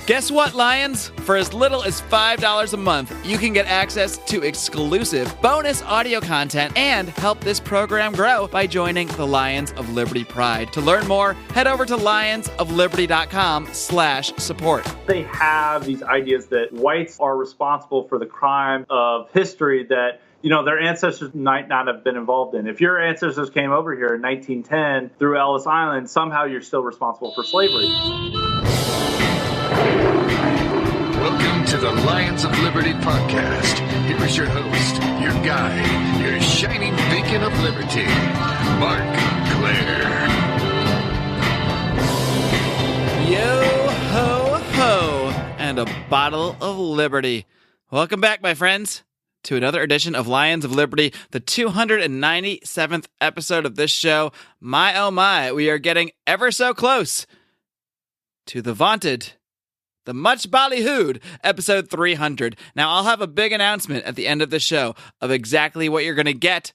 Guess what, Lions? For as little as $5 a month, you can get access to exclusive bonus audio content and help this program grow by joining the Lions of Liberty Pride. To learn more, head over to lionsofliberty.com/support. They have these ideas that whites are responsible for the crime of history that their ancestors might not have been involved in. If your ancestors came over here in 1910 through Ellis Island, somehow you're still responsible for slavery. Welcome to the Lions of Liberty podcast. Here is your host, your guide, your shining beacon of liberty, Marc Clair. Yo ho ho, and a bottle of liberty. Welcome back, my friends, to another edition of Lions of Liberty, the 297th episode of this show. My oh my, we are getting ever so close to the vaunted, the much ballyhooed episode 300. Now, I'll have a big announcement at the end of the show of exactly what you're going to get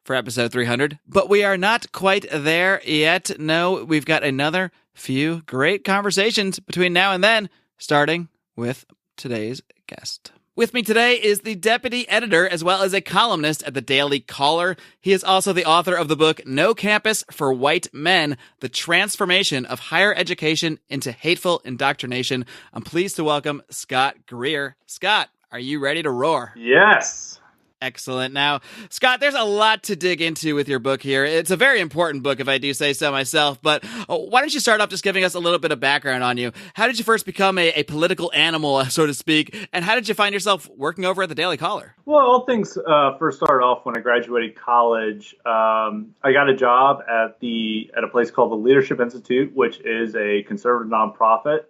for episode 300, but we are not quite there yet. No, we've got another few great conversations between now and then, starting with today's guest. With me today is the deputy editor as well as a columnist at the Daily Caller. He is also the author of the book No Campus for White Men, The Transformation of Higher Education into Hateful Indoctrination. I'm pleased to welcome Scott Greer. Scott, are you ready to roar? Yes. Excellent. Now, Scott, there's a lot to dig into with your book here. It's a very important book, if I do say so myself, but why don't you start off just giving us a little bit of background on you? How did you first become a political animal, so to speak, and how did you find yourself working over at the Daily Caller? Well, all things first started off when I graduated college. I got a job at a place called the Leadership Institute, which is a conservative nonprofit,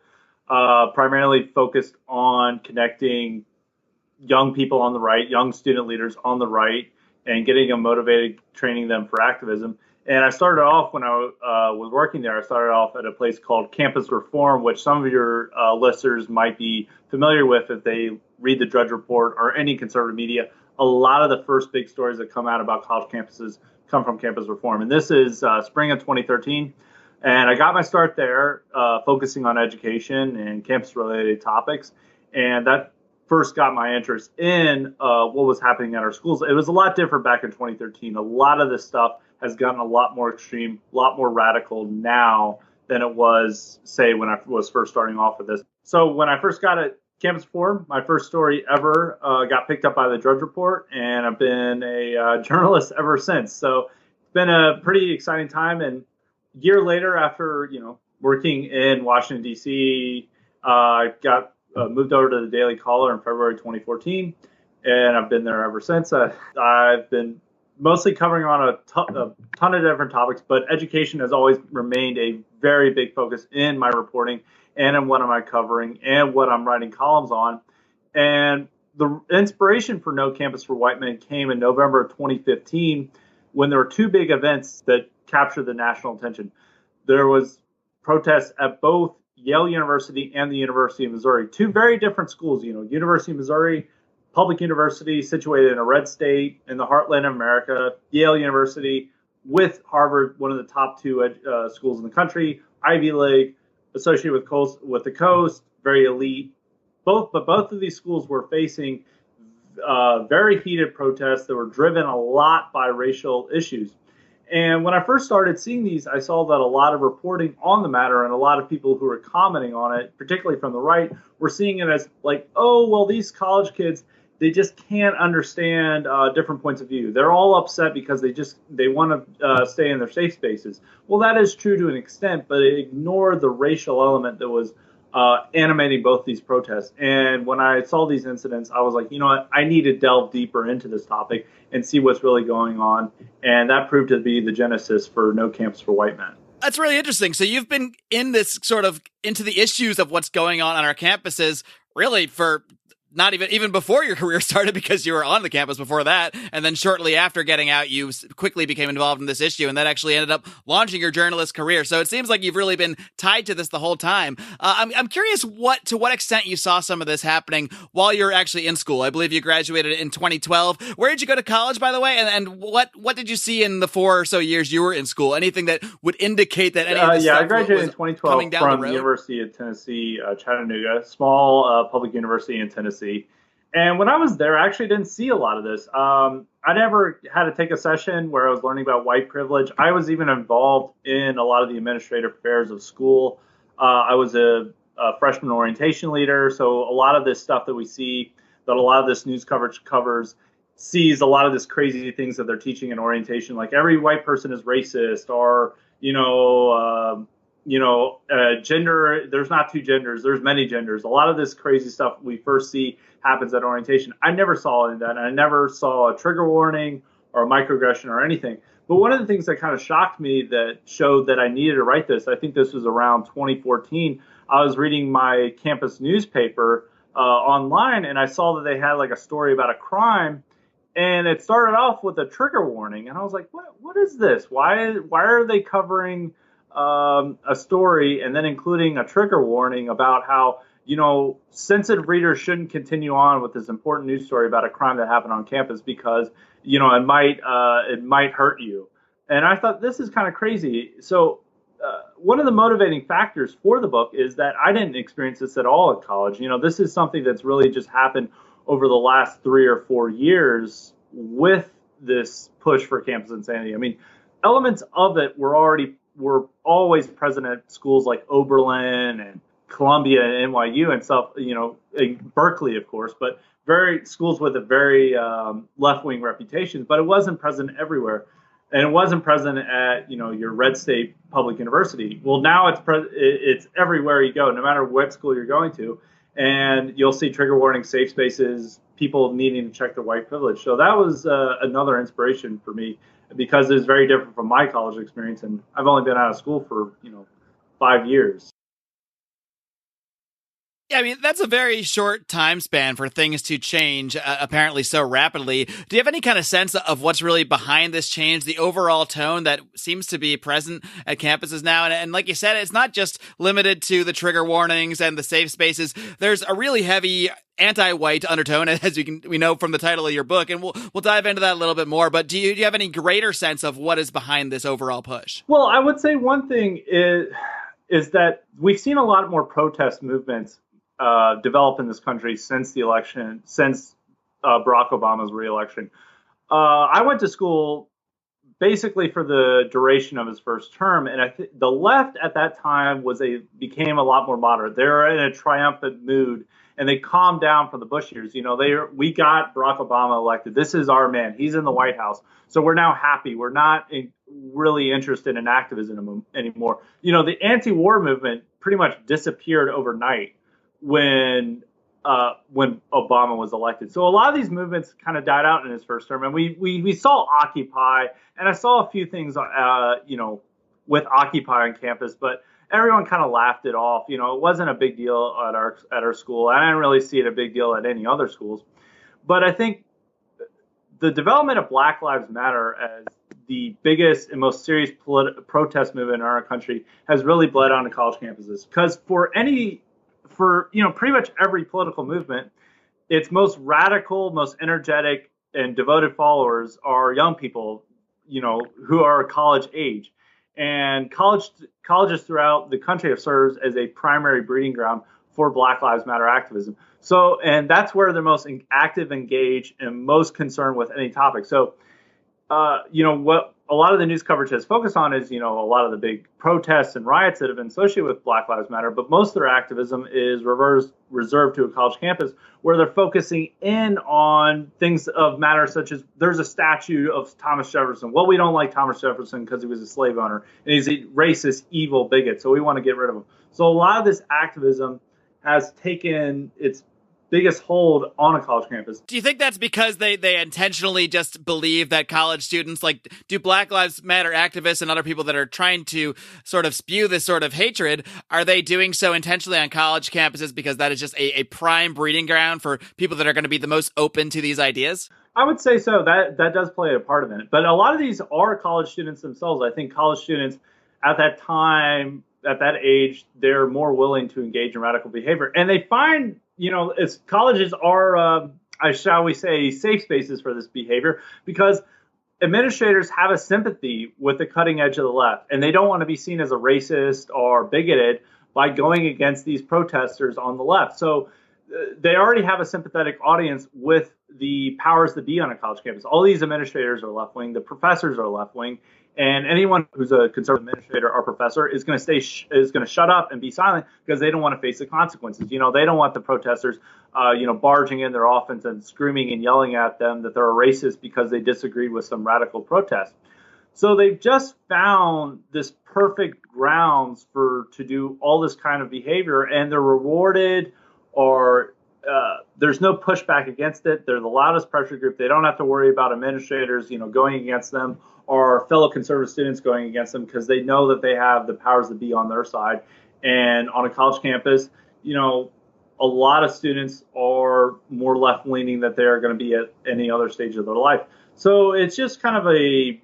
primarily focused on connecting young people on the right, young student leaders on the right, and getting them motivated, training them for activism. And I started off when I was working there, I started off at a place called Campus Reform, which some of your listeners might be familiar with if they read the Drudge Report or any conservative media. A lot of the first big stories that come out about college campuses come from Campus Reform. And this is spring of 2013. And I got my start there, focusing on education and campus-related topics. And that first got my interest in what was happening at our schools. It was a lot different back in 2013. A lot of this stuff has gotten a lot more extreme, a lot more radical now than it was, say, when I was first starting off with this. So when I first got at Campus Reform, my first story ever got picked up by the Drudge Report, and I've been a journalist ever since. So it's been a pretty exciting time. And a year later, after working in Washington, D.C., I got moved over to the Daily Caller in February 2014, and I've been there ever since. I've been mostly covering on a ton of different topics, but education has always remained a very big focus in my reporting and in what I'm covering and what I'm writing columns on. And the inspiration for No Campus for White Men came in November of 2015 when there were two big events that captured the national attention. There was protests at both Yale University and the University of Missouri, two very different schools. University of Missouri, public university situated in a red state in the heartland of America. Yale University with Harvard, one of the top two schools in the country, Ivy League, associated with the coast, very elite. But both of these schools were facing very heated protests that were driven a lot by racial issues. And when I first started seeing these, I saw that a lot of reporting on the matter and a lot of people who were commenting on it, particularly from the right, were seeing it as like, oh, well, these college kids, they just can't understand different points of view. They're all upset because they want to stay in their safe spaces. Well, that is true to an extent, but it ignored the racial element that was animating both these protests. And when I saw these incidents, I was like, you know what, I need to delve deeper into this topic and see what's really going on. And that proved to be the genesis for No Campus for White Men. That's really interesting. So you've been in this sort of into the issues of what's going on our campuses really for not even before your career started, because you were on the campus before that. And then shortly after getting out, you quickly became involved in this issue, and that actually ended up launching your journalist career. So it seems like you've really been tied to this the whole time. I'm curious to what extent you saw some of this happening while you were actually in school. I believe you graduated in 2012. Where did you go to college, by the way? And what did you see in the 4 or so years you were in school? Anything that would indicate that any of this stuff I graduated in 2012 coming down from the the road? University of Tennessee, Chattanooga, small public university in Tennessee. And when I was there, I actually didn't see a lot of this. I never had to take a session where I was learning about white privilege. I was even involved in a lot of the administrative affairs of school. I was a freshman orientation leader. So a lot of this stuff that we see, that a lot of this news coverage covers, sees a lot of this crazy things that they're teaching in orientation, like every white person is racist, or gender, there's not two genders, there's many genders. A lot of this crazy stuff we first see happens at orientation. I never saw any of that. I never saw a trigger warning or a microaggression or anything. But one of the things that kind of shocked me, that showed that I needed to write this, I think this was around 2014. I was reading my campus newspaper online, and I saw that they had like a story about a crime, and it started off with a trigger warning. And I was like, what is this? Why are they covering a story and then including a trigger warning about how, sensitive readers shouldn't continue on with this important news story about a crime that happened on campus because, it might hurt you. And I thought, this is kind of crazy. So one of the motivating factors for the book is that I didn't experience this at all at college. This is something that's really just happened over the last 3 or 4 years with this push for campus insanity. I mean, elements of it were always present at schools like Oberlin and Columbia and NYU and stuff, Berkeley, of course, but schools with a very left-wing reputation, but it wasn't present everywhere. And it wasn't present at, your red state public university. Well, now it's everywhere you go, no matter what school you're going to. And you'll see trigger warning, safe spaces, people needing to check their white privilege. So that was another inspiration for me, because it's very different from my college experience. And I've only been out of school for, 5 years. Yeah, I mean, that's a very short time span for things to change, apparently so rapidly. Do you have any kind of sense of what's really behind this change, the overall tone that seems to be present at campuses now? And like you said, it's not just limited to the trigger warnings and the safe spaces. There's a really heavy anti-white undertone, as we know from the title of your book, and we'll dive into that a little bit more. But do you have any greater sense of what is behind this overall push? Well, I would say one thing is that we've seen a lot more protest movements develop in this country since the election, since Barack Obama's reelection. I went to school basically for the duration of his first term, and the left at that time became a lot more moderate. They were in a triumphant mood, and they calmed down from the Bush years. We got Barack Obama elected. This is our man. He's in the White House, so we're now happy. We're not really interested in activism anymore. The anti-war movement pretty much disappeared overnight when Obama was elected. So a lot of these movements kind of died out in his first term, and we saw Occupy, and I saw a few things with Occupy on campus, but everyone kind of laughed it off. It wasn't a big deal at our school. I didn't really see it a big deal at any other schools. But I think the development of Black Lives Matter as the biggest and most serious protest movement in our country has really bled onto college campuses, because for pretty much every political movement, its most radical, most energetic, and devoted followers are young people, who are college age. And colleges throughout the country have served as a primary breeding ground for Black Lives Matter activism. So, and that's where they're most active, engaged, and most concerned with any topic. So, what a lot of the news coverage has focused on is, a lot of the big protests and riots that have been associated with Black Lives Matter, but most of their activism is reserved to a college campus, where they're focusing in on things of matter, such as there's a statue of Thomas Jefferson. Well, we don't like Thomas Jefferson because he was a slave owner, and he's a racist, evil bigot, so we want to get rid of him. So a lot of this activism has taken its biggest hold on a college campus. Do you think that's because they intentionally just believe that college students, like, do Black Lives Matter activists and other people that are trying to sort of spew this sort of hatred, are they doing so intentionally on college campuses because that is just a prime breeding ground for people that are going to be the most open to these ideas? I would say so. That does play a part of it. But a lot of these are college students themselves. I think college students at that time, at that age, they're more willing to engage in radical behavior. And they find, as colleges are, shall we say, safe spaces for this behavior, because administrators have a sympathy with the cutting edge of the left. And they don't want to be seen as a racist or bigoted by going against these protesters on the left. So they already have a sympathetic audience with the powers that be on a college campus. All these administrators are left wing, the professors are left wing, and anyone who's a conservative administrator or professor is going to shut up and be silent because they don't want to face the consequences. They don't want the protesters, barging in their office and screaming and yelling at them that they're a racist because they disagreed with some radical protest. So they've just found this perfect grounds to do all this kind of behavior, and they're rewarded, or there's no pushback against it. They're the loudest pressure group. They don't have to worry about administrators, going against them, or fellow conservative students going against them, because they know that they have the powers that be on their side. And on a college campus, a lot of students are more left-leaning than they are going to be at any other stage of their life. So it's just kind of a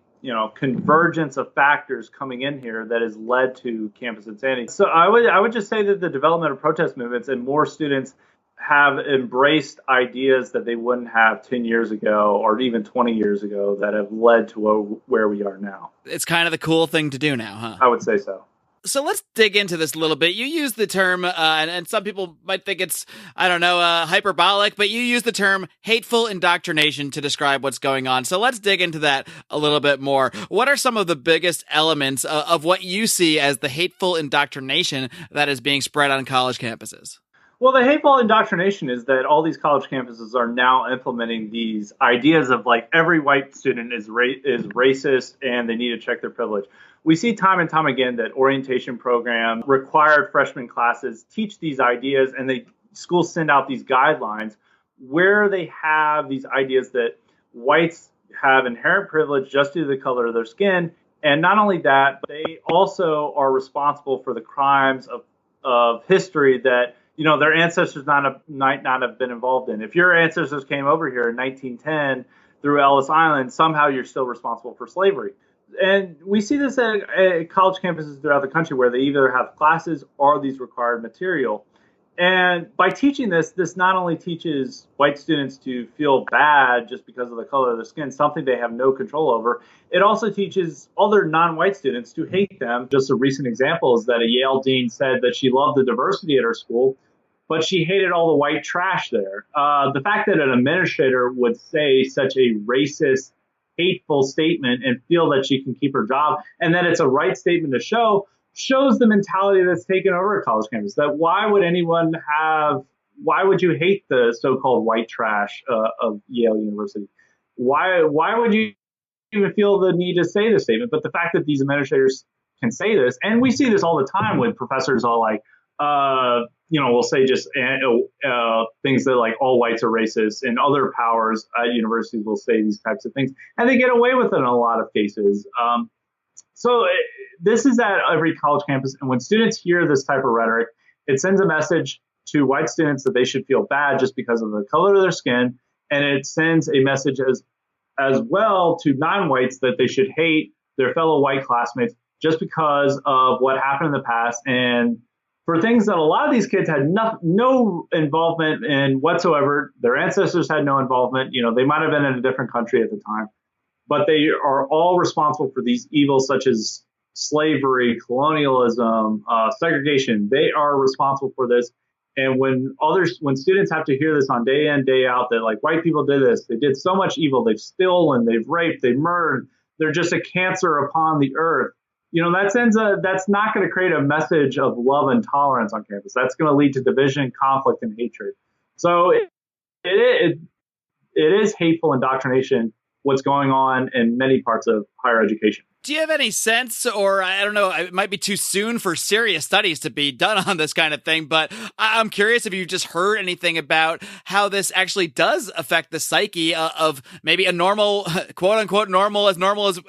convergence of factors coming in here that has led to campus insanity. So I would just say that the development of protest movements and more students have embraced ideas that they wouldn't have 10 years ago or even 20 years ago that have led to where we are now. It's kind of the cool thing to do now, huh? I would say so. So let's dig into this a little bit. You use the term, and some people might think it's, hyperbolic, but you use the term hateful indoctrination to describe what's going on. So let's dig into that a little bit more. What are some of the biggest elements of what you see as the hateful indoctrination that is being spread on college campuses? Well, the hateful indoctrination is that all these college campuses are now implementing these ideas of like every white student is racist and they need to check their privilege. We see time and time again that orientation program, required freshman classes teach these ideas, and schools send out these guidelines where they have these ideas that whites have inherent privilege just due to the color of their skin. And not only that, but they also are responsible for the crimes of history that their ancestors might not have been involved in. If your ancestors came over here in 1910 through Ellis Island, somehow you're still responsible for slavery. And we see this at college campuses throughout the country where they either have classes or these required material. And by teaching this not only teaches white students to feel bad just because of the color of their skin, something they have no control over, it also teaches other non-white students to hate them. Just a recent example is that a Yale dean said that she loved the diversity at her school, but she hated all the white trash there. The fact that an administrator would say such a racist, hateful statement and feel that she can keep her job, and that it's a right statement to shows the mentality that's taken over a college campus. That why would you hate the so-called white trash of Yale University? Why would you even feel the need to say this statement? But the fact that these administrators can say this, and we see this all the time when professors are like, we'll say just things that like all whites are racist, and other powers at universities will say these types of things, and they get away with it in a lot of cases. So this is at every college campus, and when students hear this type of rhetoric, it sends a message to white students that they should feel bad just because of the color of their skin, and it sends a message as well to non-whites that they should hate their fellow white classmates just because of what happened in the past, and for things that a lot of these kids had no involvement in whatsoever. Their ancestors had no involvement. They might have been in a different country at the time, but they are all responsible for these evils such as slavery, colonialism, segregation. They are responsible for this. And when students have to hear this on day in, day out, that like white people did this, they did so much evil, they've stolen, they've raped, they've murdered, they're just a cancer upon the earth. That's not going to create a message of love and tolerance on campus. That's going to lead to division, conflict, and hatred. So it is hateful indoctrination what's going on in many parts of higher education. Do you have any sense, or I don't know, it might be too soon for serious studies to be done on this kind of thing, but I'm curious if you've just heard anything about how this actually does affect the psyche of maybe a normal, quote unquote, normal as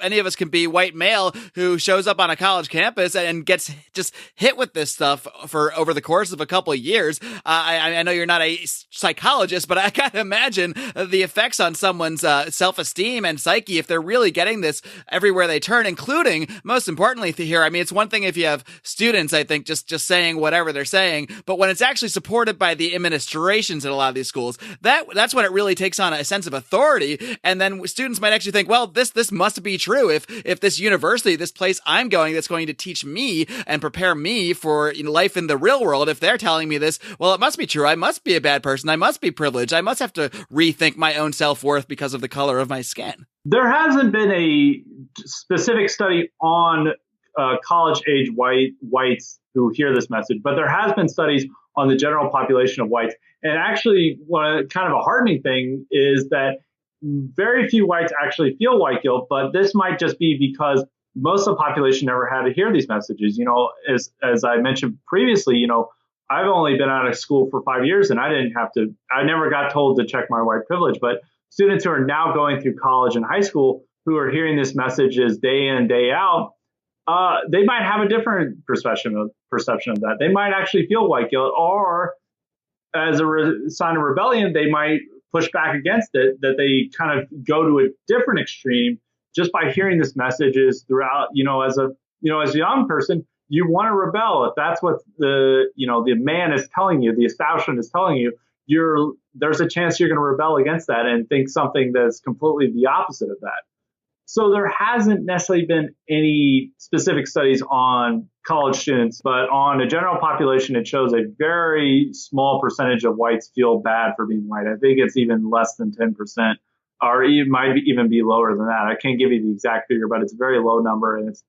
any of us can be, white male who shows up on a college campus and gets just hit with this stuff for over the course of a couple of years. I know you're not a psychologist, but I gotta imagine the effects on someone's self-esteem and psyche if they're really getting this everywhere they turn, including, most importantly here, I mean, it's one thing if you have students, I think, just saying whatever they're saying, but when it's actually supported by the administrations in a lot of these schools, that's when it really takes on a sense of authority, and then students might actually think, well, this must be true. If this university, this place I'm going, that's going to teach me and prepare me for life in the real world, if they're telling me this, well, it must be true. I must be a bad person. I must be privileged. I must have to rethink my own self-worth because of the color of my skin. There hasn't been a specific study on college-age whites who hear this message, but there has been studies on the general population of whites. And actually, kind of a heartening thing is that very few whites actually feel white guilt, but this might just be because most of the population never had to hear these messages. As I mentioned previously, I've only been out of school for 5 years, and I never got told to check my white privilege. But students who are now going through college and high school who are hearing this messages day in, day out, they might have a different perception of that. They might actually feel white guilt, or as a sign of rebellion, they might push back against it, that they kind of go to a different extreme just by hearing this messages throughout. As a young person, you want to rebel. If that's what the man is telling you, the establishment is telling you, there's a chance you're going to rebel against that and think something that's completely the opposite of that. So there hasn't necessarily been any specific studies on college students, but on a general population, it shows a very small percentage of whites feel bad for being white. I think it's even less than 10%, or it might even be lower than that. I can't give you the exact figure, but it's a very low number, and it's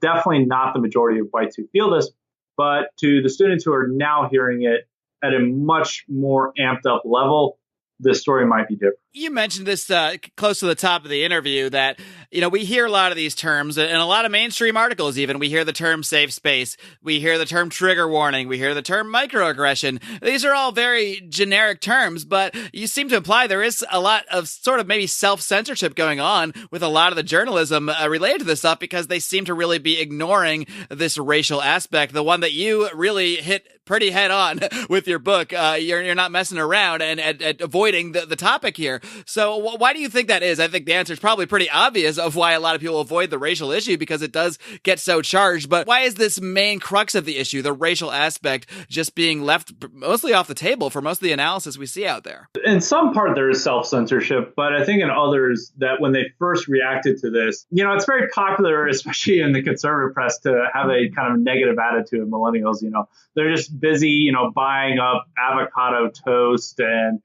definitely not the majority of whites who feel this. But to the students who are now hearing it at a much more amped up level, this story might be different. You mentioned this close to the top of the interview that, we hear a lot of these terms and a lot of mainstream articles even. We hear the term safe space. We hear the term trigger warning. We hear the term microaggression. These are all very generic terms, but you seem to imply there is a lot of sort of maybe self-censorship going on with a lot of the journalism related to this stuff, because they seem to really be ignoring this racial aspect, the one that you really hit pretty head on with your book. You're not messing around and avoiding the topic here. So why do you think that is? I think the answer is probably pretty obvious of why a lot of people avoid the racial issue, because it does get so charged. But why is this main crux of the issue, the racial aspect, just being left mostly off the table for most of the analysis we see out there? In some part, there is self-censorship, but I think in others that when they first reacted to this, it's very popular, especially in the conservative press, to have a kind of negative attitude of millennials. They're just busy, buying up avocado toast and,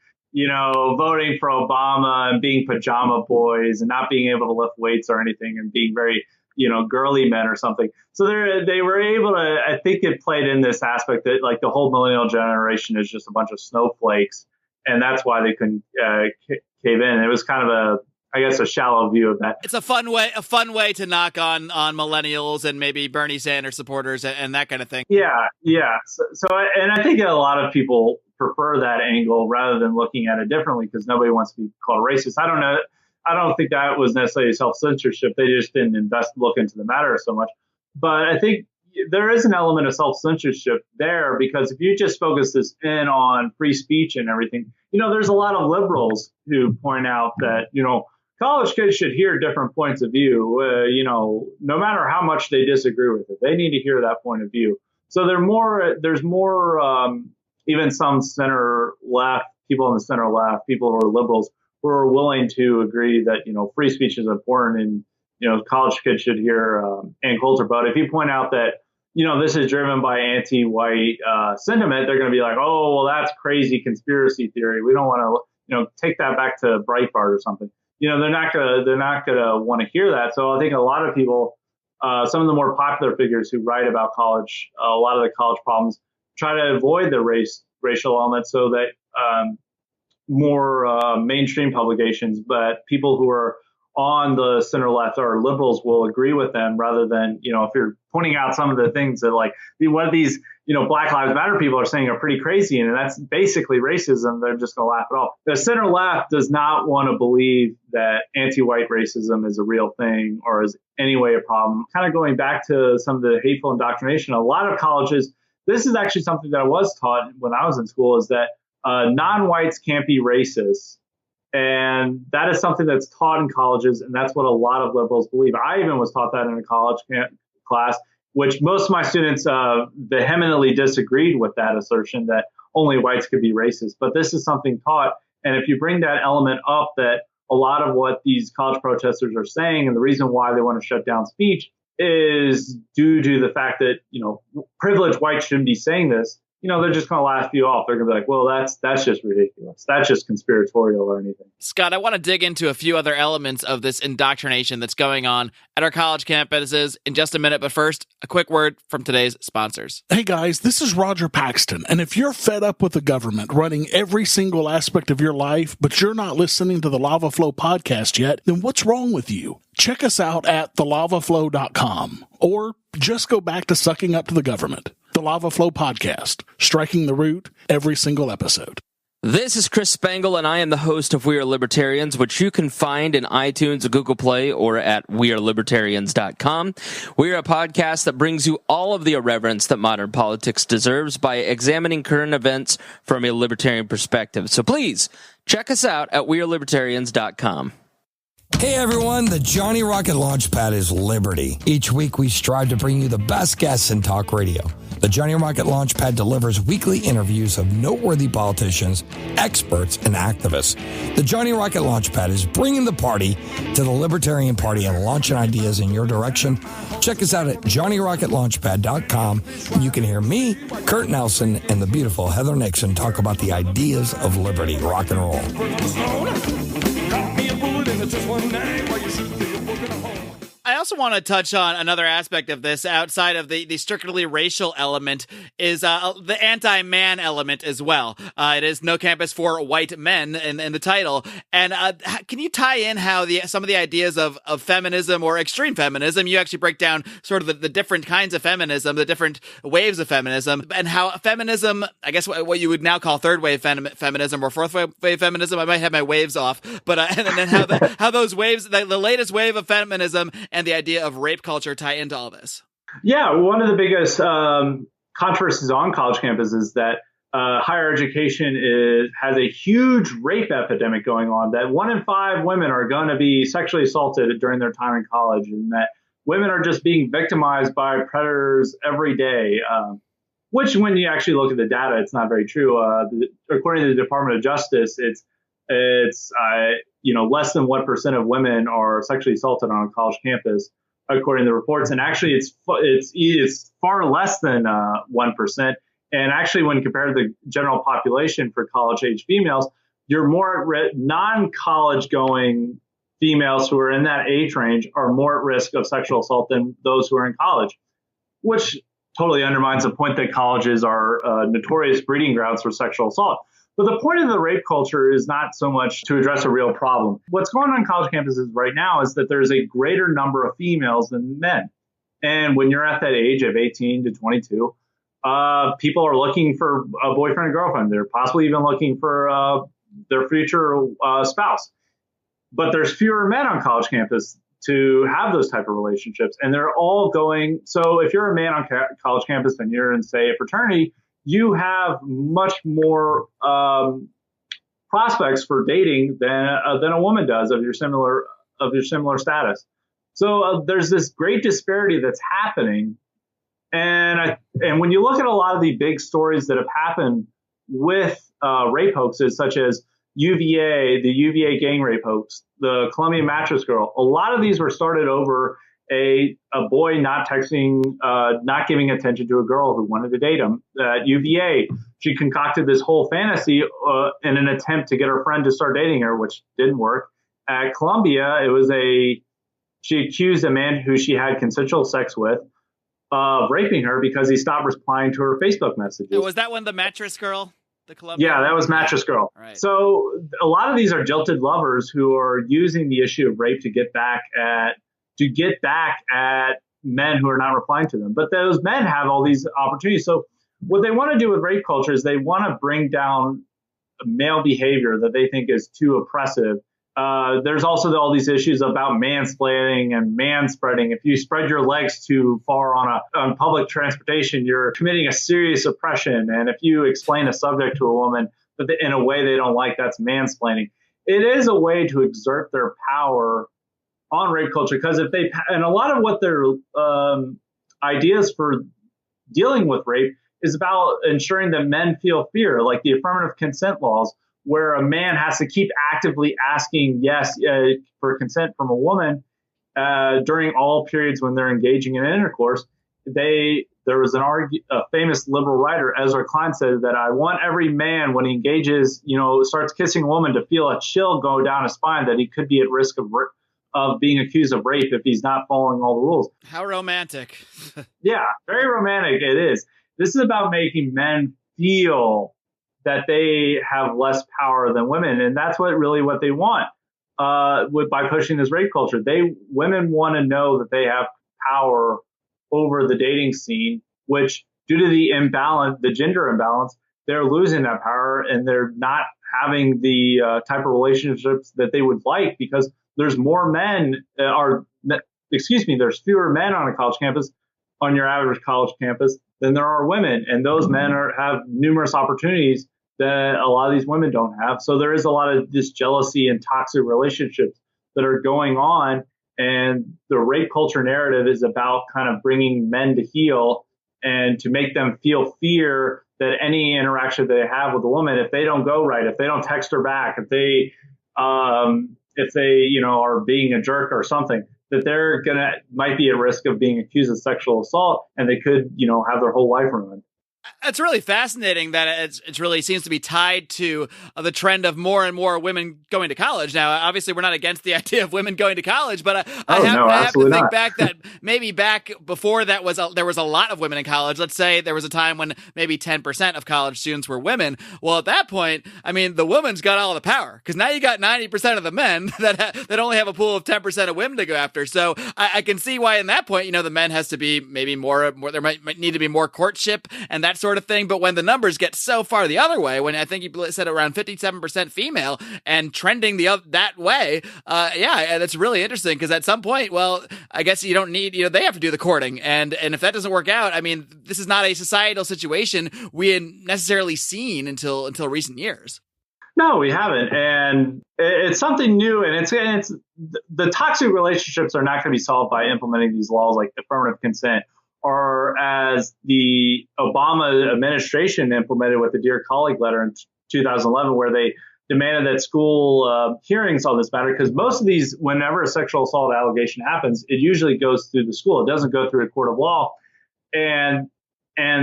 voting for Obama and being pajama boys and not being able to lift weights or anything and being very, girly men or something. So they were able to, I think it played in this aspect that like the whole millennial generation is just a bunch of snowflakes. And that's why they couldn't cave in. It was kind of a shallow view of that. It's a fun way to knock on millennials and maybe Bernie Sanders supporters and that kind of thing. Yeah. So and I think a lot of people prefer that angle rather than looking at it differently, because nobody wants to be called racist. I don't know. I don't think that was necessarily self-censorship. They just didn't look into the matter so much. But I think there is an element of self-censorship there, because if you just focus this in on free speech and everything, there's a lot of liberals who point out that, college kids should hear different points of view, no matter how much they disagree with it. They need to hear that point of view. So there's more, even some center left, people on the center left, people who are liberals, who are willing to agree that, free speech is important and, college kids should hear Ann Coulter. But if you point out that, this is driven by anti-white sentiment, they're going to be like, oh, well, that's crazy conspiracy theory. We don't want to, take that back to Breitbart or something. They're not gonna want to hear that. So I think a lot of people, some of the more popular figures who write about college, a lot of the college problems, try to avoid the racial element, so that more mainstream publications, but people who are on the center left or liberals will agree with them rather than, if you're pointing out some of the things that like what these, Black Lives Matter people are saying are pretty crazy. And that's basically racism. They're just going to laugh it off. The center left does not want to believe that anti-white racism is a real thing or is any way a problem. Kind of going back to some of the hateful indoctrination, a lot of colleges, this is actually something that I was taught when I was in school, is that non-whites can't be racist. And that is something that's taught in colleges, and that's what a lot of liberals believe. I even was taught that in a college class, which most of my students vehemently disagreed with that assertion that only whites could be racist. But this is something taught, and if you bring that element up, that a lot of what these college protesters are saying and the reason why they want to shut down speech is due to the fact that, privileged whites shouldn't be saying this. They're just going to laugh you off. They're going to be like, well, that's just ridiculous. That's just conspiratorial or anything. Scott, I want to dig into a few other elements of this indoctrination that's going on at our college campuses in just a minute. But first, a quick word from today's sponsors. Hey guys, this is Roger Paxton. And if you're fed up with the government running every single aspect of your life, but you're not listening to the Lava Flow podcast yet, then what's wrong with you? Check us out at thelavaflow.com or just go back to sucking up to the government. The Lava Flow podcast, striking the root every single episode. This is Chris Spangle, and I am the host of We Are Libertarians, which you can find in iTunes, Google Play, or at wearelibertarians.com. We are a podcast that brings you all of the irreverence that modern politics deserves by examining current events from a libertarian perspective. So please, check us out at wearelibertarians.com. Hey everyone, the Johnny Rocket Launchpad is Liberty. Each week we strive to bring you the best guests in talk radio. The Johnny Rocket Launchpad delivers weekly interviews of noteworthy politicians, experts, and activists. The Johnny Rocket Launchpad is bringing the party to the Libertarian Party and launching ideas in your direction. Check us out at johnnyrocketlaunchpad.com, and you can hear me, Kurt Nelson, and the beautiful Heather Nixon talk about the ideas of liberty, rock and roll. I also want to touch on another aspect of this outside of the strictly racial element is the anti-man element as well. It is No Campus for White Men in the title. And can you tie in how some of the ideas of feminism or extreme feminism, you actually break down sort of the different kinds of feminism, the different waves of feminism, and how feminism, I guess what you would now call third wave feminism or fourth wave feminism, I might have my waves off, but and then how those waves, the latest wave of feminism and the idea of rape culture tie into all this? Yeah, one of the biggest controversies on college campuses is that higher education has a huge rape epidemic going on, that 1 in 5 women are going to be sexually assaulted during their time in college, and that women are just being victimized by predators every day, which when you actually look at the data, it's not very true. According to the Department of Justice, it's less than 1% of women are sexually assaulted on a college campus, according to the reports. And actually, it's far less than 1%. And actually, when compared to the general population for college-age females, you're more non-college going females who are in that age range are more at risk of sexual assault than those who are in college, which totally undermines the point that colleges are notorious breeding grounds for sexual assault. But the point of the rape culture is not so much to address a real problem. What's going on college campuses right now is that there's a greater number of females than men. And when you're at that age of 18 to 22, people are looking for a boyfriend and girlfriend. They're possibly even looking for their future spouse. But there's fewer men on college campus to have those type of relationships. And they're all going. So if you're a man on college campus and you're in, say, a fraternity, you have much more prospects for dating than a woman does of your similar status. So there's this great disparity that's happening, and when you look at a lot of the big stories that have happened with rape hoaxes, such as the UVA gang rape hoax, the Columbia mattress girl, a lot of these were started over a boy not texting, not giving attention to a girl who wanted to date him. At UVA, she concocted this whole fantasy in an attempt to get her friend to start dating her, which didn't work. At Columbia, she accused a man who she had consensual sex with of raping her because he stopped replying to her Facebook messages. Was that one the mattress girl? The Columbia Yeah, that was one? Mattress Girl. Right. So a lot of these are jilted lovers who are using the issue of rape to get back at men who are not replying to them. But those men have all these opportunities. So what they want to do with rape culture is they want to bring down male behavior that they think is too oppressive. There's also all these issues about mansplaining and manspreading. If you spread your legs too far on public transportation, you're committing a serious oppression. And if you explain a subject to a woman in a way they don't like, that's mansplaining. It is a way to exert their power on rape culture, because and a lot of what their ideas for dealing with rape is about ensuring that men feel fear, like the affirmative consent laws, where a man has to keep actively asking for consent from a woman during all periods when they're engaging in intercourse. There was a famous liberal writer, Ezra Klein, said that I want every man, when he engages, starts kissing a woman, to feel a chill go down his spine that he could be at risk of being accused of rape if he's not following all the rules. How romantic. Yeah, very romantic it is. This is about making men feel that they have less power than women, and that's what they want by pushing this rape culture. Women want to know that they have power over the dating scene, which, due to the gender imbalance, they're losing that power, and they're not having the type of relationships that they would like, because there's there's fewer men on a college campus, on your average college campus, than there are women. And those men have numerous opportunities that a lot of these women don't have. So there is a lot of this jealousy and toxic relationships that are going on. And the rape culture narrative is about kind of bringing men to heel and to make them feel fear that any interaction they have with a woman, if they don't go right, if they don't text her back, if they are being a jerk or something, that might be at risk of being accused of sexual assault, and they could, have their whole life ruined. It's really fascinating that it really seems to be tied to the trend of more and more women going to college. Now, obviously, we're not against the idea of women going to college, but I have to think back that maybe back before that there was a lot of women in college. Let's say there was a time when maybe 10% of college students were women. Well, at that point, I mean, the woman's got all the power, because now you got 90% of the men that only have a pool of 10% of women to go after. So I can see why, in that point, the men has to be maybe more. There might need to be more courtship and that sort of thing. But when the numbers get so far the other way, when I think you said around 57% female and trending that way, that's really interesting, because at some point, well, I guess you don't need, they have to do the courting. And if that doesn't work out, I mean, this is not a societal situation we had necessarily seen until recent years. No, we haven't. And it's something new. And it's the toxic relationships are not going to be solved by implementing these laws like affirmative consent, or as the Obama administration implemented with the Dear Colleague letter in 2011, where they demanded that school hearings on this matter, because most of these, whenever a sexual assault allegation happens, it usually goes through the school. It doesn't go through a court of law. And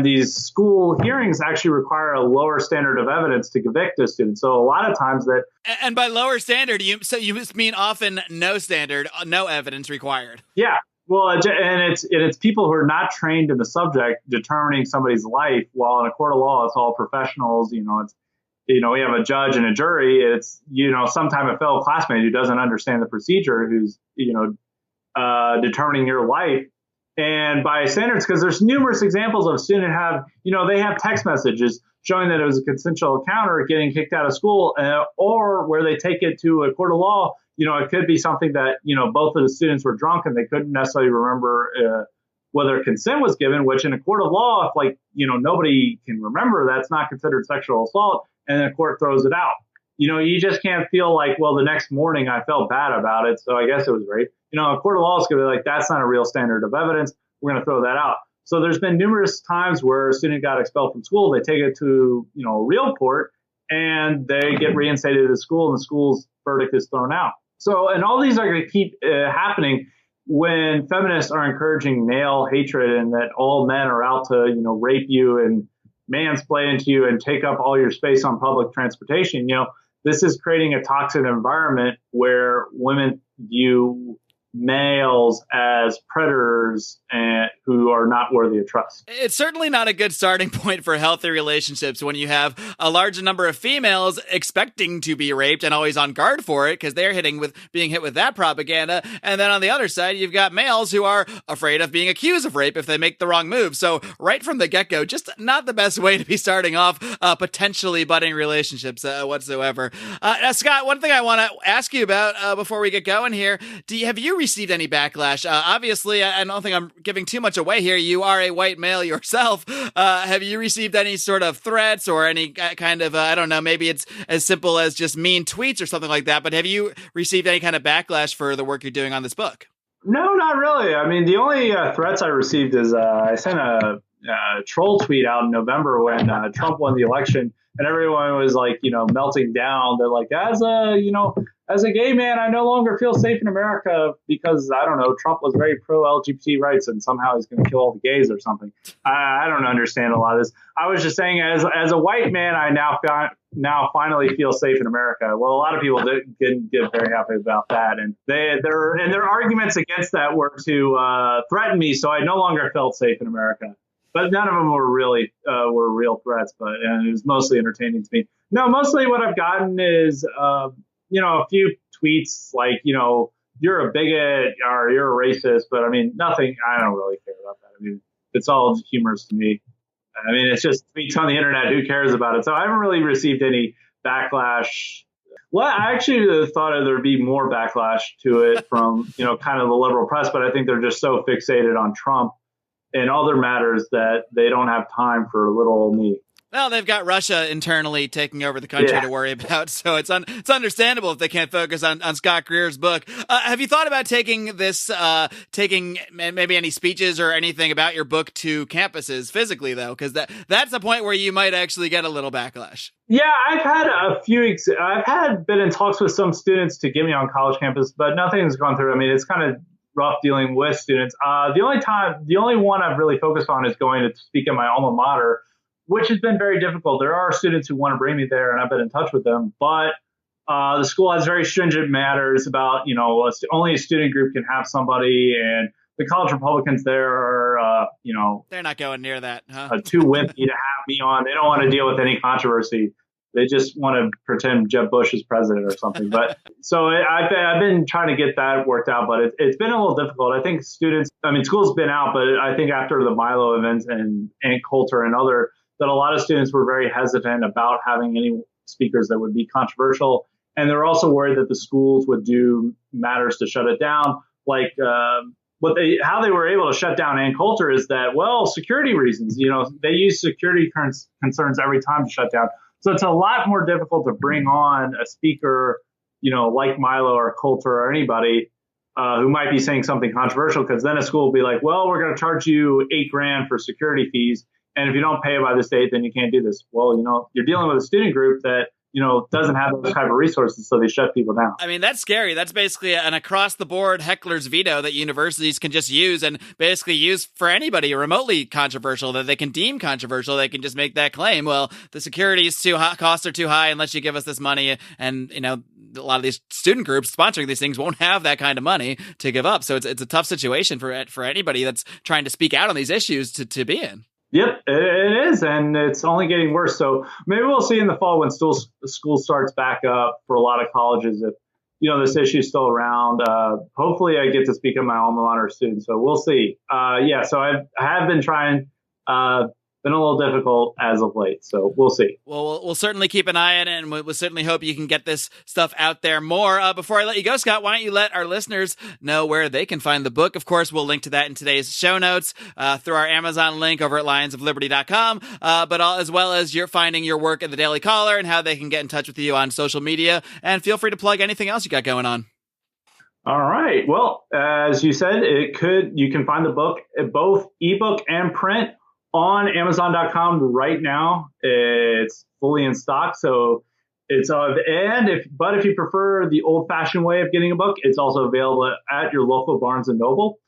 these school hearings actually require a lower standard of evidence to convict a student. So a lot of times that... And by lower standard, you mean often no standard, no evidence required. Yeah. Well, and it's people who are not trained in the subject determining somebody's life, while in a court of law, it's all professionals. We have a judge and a jury. It's, sometimes a fellow classmate who doesn't understand the procedure, who's, determining your life. And by standards, because there's numerous examples of students they have text messages showing that it was a consensual encounter, getting kicked out of school, or where they take it to a court of law. It could be something that, both of the students were drunk and they couldn't necessarily remember whether consent was given, which in a court of law, if nobody can remember, that's not considered sexual assault, and the court throws it out. You just can't feel like, well, the next morning I felt bad about it, so I guess it was rape. A court of law is going to be like, that's not a real standard of evidence. We're going to throw that out. So there's been numerous times where a student got expelled from school. They take it to, a real court, and they get reinstated to school, and the school's verdict is thrown out. So, and all these are going to keep happening when feminists are encouraging male hatred, and that all men are out to, rape you and mansplain to you and take up all your space on public transportation. This is creating a toxic environment where women view males as predators and who are not worthy of trust. It's certainly not a good starting point for healthy relationships when you have a large number of females expecting to be raped and always on guard for it because they're being hit with that propaganda. And then on the other side, you've got males who are afraid of being accused of rape if they make the wrong move. So right from the get-go, just not the best way to be starting off potentially budding relationships whatsoever. Now, Scott, one thing I want to ask you about before we get going here, have you received any backlash? Obviously, I don't think I'm giving too much away here. You are a white male yourself. Have you received any sort of threats or any kind of, I don't know, maybe it's as simple as just mean tweets or something like that, but have you received any kind of backlash for the work you're doing on this book? No, not really. I mean, the only threats I received is I sent a troll tweet out in November when Trump won the election, and everyone was like, melting down. They're like, as a gay man, I no longer feel safe in America because, I don't know, Trump was very pro-LGBT rights and somehow he's going to kill all the gays or something. I don't understand a lot of this. I was just saying, as a white man, I now finally feel safe in America. Well, a lot of people didn't get very happy about that. And their arguments against that were to threaten me, so I no longer felt safe in America. But none of them were really were real threats, and it was mostly entertaining to me. No, mostly what I've gotten is a few tweets like, you're a bigot or you're a racist, but I mean, nothing, I don't really care about that. I mean, it's all humorous to me. I mean, it's just tweets on the internet. Who cares about it? So I haven't really received any backlash. Well, I actually thought there'd be more backlash to it from, kind of the liberal press, but I think they're just so fixated on Trump and other matters that they don't have time for little old me. Well, they've got Russia internally taking over the country to worry about, so it's understandable if they can't focus on Scott Greer's book. Have you thought about taking maybe any speeches or anything about your book to campuses physically, though? Because that's the point where you might actually get a little backlash. Yeah, I've had been in talks with some students to get me on college campus, but nothing's gone through. I mean, it's kind of rough dealing with students. The only one I've really focused on is going to speak at my alma mater, which has been very difficult. There are students who want to bring me there, and I've been in touch with them. But the school has very stringent matters about, only a student group can have somebody, and the college Republicans there are, they're not going near that, huh? Too wimpy to have me on. They don't want to deal with any controversy. They just want to pretend Jeb Bush is president or something. But so I've been trying to get that worked out, but it's been a little difficult. I think school's been out, but I think after the Milo events and Coulter and that a lot of students were very hesitant about having any speakers that would be controversial. And they're also worried that the schools would do matters to shut it down. Like how they were able to shut down Ann Coulter is that, security reasons, they use security concerns every time to shut down. So it's a lot more difficult to bring on a speaker, like Milo or Coulter or anybody who might be saying something controversial, because then a school will be like, well, we're going to charge you $8,000 for security fees. And if you don't pay it by this date, then you can't do this. Well, you're dealing with a student group that, doesn't have those type of resources, so they shut people down. I mean, that's scary. That's basically an across-the-board heckler's veto that universities can just use and basically use for anybody remotely controversial that they can deem controversial. They can just make that claim. Well, the security is too high, costs are too high unless you give us this money. And, a lot of these student groups sponsoring these things won't have that kind of money to give up. So it's a tough situation for anybody that's trying to speak out on these issues to be in. Yep, it is, and it's only getting worse. So maybe we'll see in the fall when school starts back up for a lot of colleges if this issue is still around. Hopefully, I get to speak at my alma mater soon. So we'll see. So I have been trying. Been a little difficult as of late, so we'll see. Well, we'll certainly keep an eye on it, and we'll certainly hope you can get this stuff out there more. Before I let you go, Scott, why don't you let our listeners know where they can find the book? Of course, we'll link to that in today's show notes through our Amazon link over at lionsofliberty.com, but as well as you're finding your work at the Daily Caller and how they can get in touch with you on social media. And feel free to plug anything else you got going on. All right. Well, as you said, you can find the book, both ebook and print, on Amazon.com right now. It's fully in stock, so it's if you prefer the old-fashioned way of getting a book, it's also available at your local Barnes & Noble.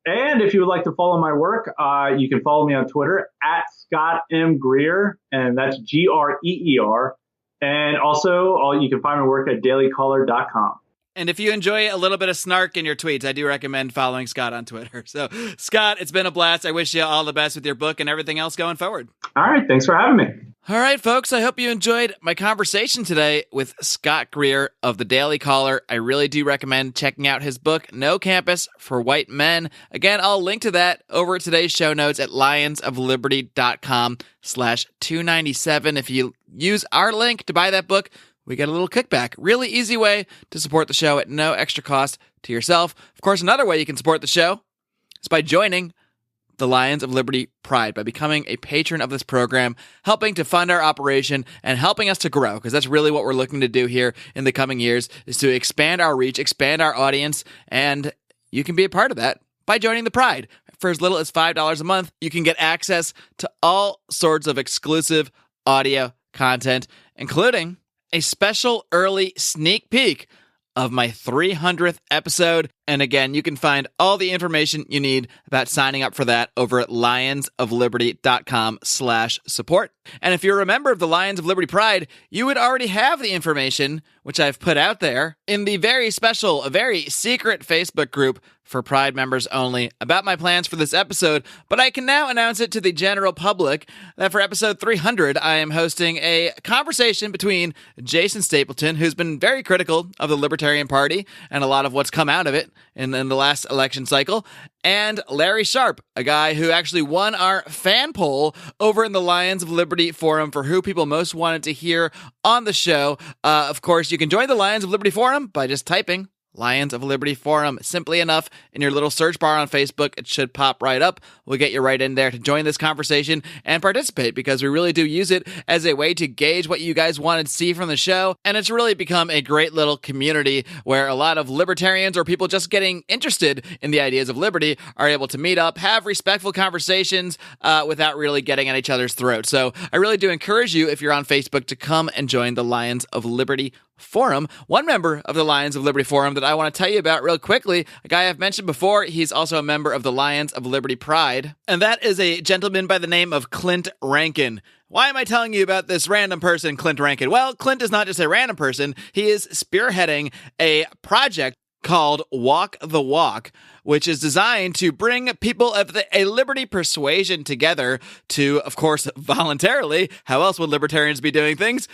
And if you would like to follow my work, you can follow me on Twitter at Scott M. Greer, and that's Greer. And also, you can find my work at dailycaller.com. And if you enjoy a little bit of snark in your tweets, I do recommend following Scott on Twitter. So, Scott, it's been a blast. I wish you all the best with your book and everything else going forward. All right. Thanks for having me. All right, folks, I hope you enjoyed my conversation today with Scott Greer of the Daily Caller. I really do recommend checking out his book, No Campus for White Men. Again, I'll link to that over at today's show notes at lionsofliberty.com/297. If you use our link to buy that book, we get a little kickback. Really easy way to support the show at no extra cost to yourself. Of course, another way you can support the show is by joining the Lions of Liberty Pride, by becoming a patron of this program, helping to fund our operation and helping us to grow, because that's really what we're looking to do here in the coming years, is to expand our reach, expand our audience, and you can be a part of that by joining the Pride. For as little as $5 a month, you can get access to all sorts of exclusive audio content, including a special early sneak peek of my 300th episode. And again, you can find all the information you need about signing up for that over at lionsofliberty.com/support. And if you're a member of the Lions of Liberty Pride, you would already have the information, which I've put out there, in the very special, very secret Facebook group for Pride members only about my plans for this episode. But I can now announce it to the general public that for episode 300, I am hosting a conversation between Jason Stapleton, who's been very critical of the Libertarian Party and a lot of what's come out of it in the last election cycle, and Larry Sharp, a guy who actually won our fan poll over in the Lions of Liberty forum for who people most wanted to hear on the show. Of course, you can join the Lions of Liberty forum by just typing Lions of Liberty Forum. Simply enough, in your little search bar on Facebook, it should pop right up. We'll get you right in there to join this conversation and participate, because we really do use it as a way to gauge what you guys wanted to see from the show. And it's really become a great little community where a lot of libertarians or people just getting interested in the ideas of liberty are able to meet up, have respectful conversations without really getting at each other's throats. So I really do encourage you, if you're on Facebook, to come and join the Lions of Liberty Forum. One member of the Lions of Liberty Forum that I want to tell you about real quickly, a guy I've mentioned before, he's also a member of the Lions of Liberty Pride, and that is a gentleman by the name of Clint Rankin. Why am I telling you about this random person, Clint Rankin? Well, Clint is not just a random person. He is spearheading a project called Walk the Walk, which is designed to bring people of a liberty persuasion together to, of course, voluntarily, how else would libertarians be doing things,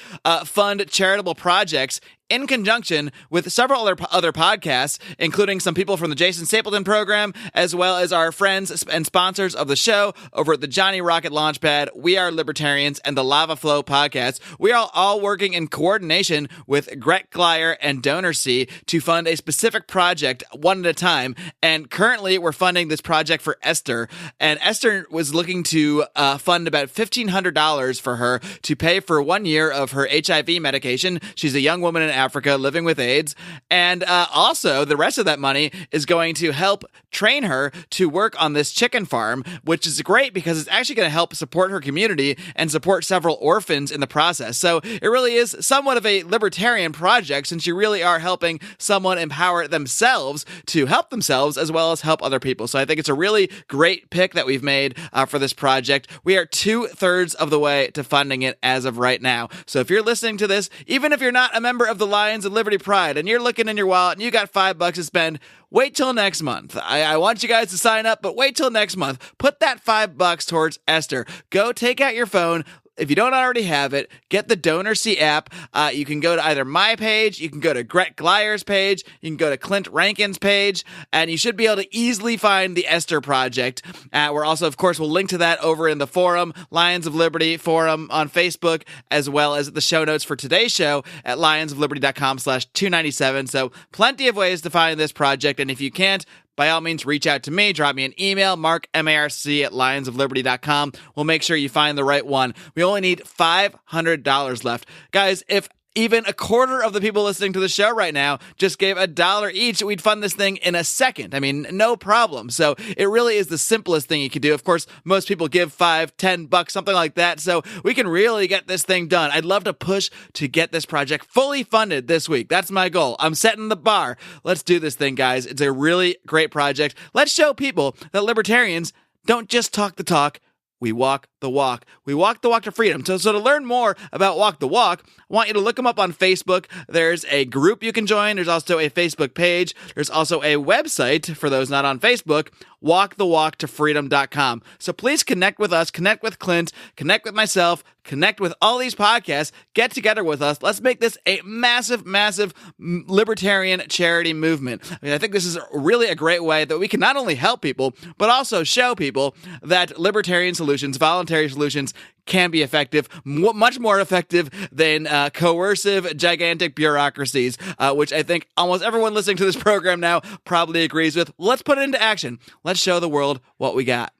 fund charitable projects in conjunction with several other podcasts, including some people from the Jason Stapleton program, as well as our friends and sponsors of the show over at the Johnny Rocket Launchpad, We Are Libertarians, and the Lava Flow podcast. We are all working in coordination with Marc Clair and DonorSee to fund a specific project one at a time. And currently, we're funding this project for Esther. And Esther was looking to fund about $1,500 for her to pay for 1 year of her HIV medication. She's a young woman in Africa living with AIDS. And also, the rest of that money is going to help train her to work on this chicken farm, which is great because it's actually going to help support her community and support several orphans in the process. So it really is somewhat of a libertarian project, since you really are helping someone empower themselves to help themselves as well as help other people. So I think it's a really great pick that we've made for this project. We are 2/3 of the way to funding it as of right now. So if you're listening to this, even if you're not a member of the Lions of Liberty Pride and you're looking in your wallet and you got $5 to spend, wait till next month. I want you guys to sign up, but wait till next month. Put that $5 towards Esther. Go take out your phone. If you don't already have it, get the DonorSee app. You can go to either my page, you can go to Marc Clair's page, you can go to Clint Rankin's page, and you should be able to easily find the Esther Project. We're also, of course, we'll link to that over in the forum, Lions of Liberty forum on Facebook, as well as the show notes for today's show at lionsofliberty.com/297. So plenty of ways to find this project, and if you can't, by all means, reach out to me. Drop me an email, Marc, M-A-R-C, at lionsofliberty.com. We'll make sure you find the right one. We only need $500 left. Guys, if even a quarter of the people listening to the show right now just gave $1 each, we'd fund this thing in a second. I mean, no problem. So it really is the simplest thing you can do. Of course, most people give $5, $10, something like that. So we can really get this thing done. I'd love to push to get this project fully funded this week. That's my goal. I'm setting the bar. Let's do this thing, guys. It's a really great project. Let's show people that libertarians don't just talk the talk, we walk the walk. We walk the walk to freedom. So to learn more about Walk the Walk, I want you to look them up on Facebook. There's a group you can join. There's also a Facebook page. There's also a website for those not on Facebook, walkthewalktofreedom.com. So please connect with us, connect with Clint, connect with myself, connect with all these podcasts, get together with us. Let's make this a massive, massive libertarian charity movement. I think this is really a great way that we can not only help people, but also show people that libertarian solutions, voluntary solutions, can be effective, much more effective than coercive, gigantic bureaucracies, which I think almost everyone listening to this program now probably agrees with. Let's put it into action. Let's show the world what we got.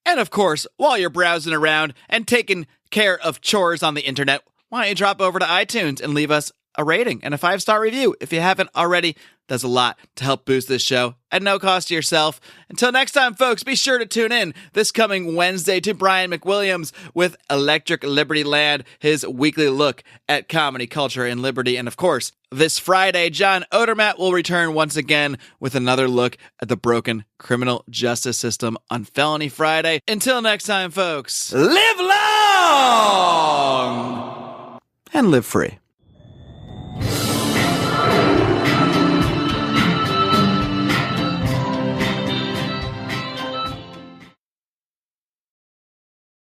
And of course, while you're browsing around and taking care of chores on the internet, why don't you drop over to iTunes and leave us a rating and a 5-star review if you haven't already. Does a lot to help boost this show at no cost to yourself. Until next time, folks, be sure to tune in this coming Wednesday to Brian McWilliams with Electric Liberty Land, his weekly look at comedy, culture, and liberty. And of course, this Friday, John Odermatt will return once again with another look at the broken criminal justice system on Felony Friday. Until next time, folks, live long and live free.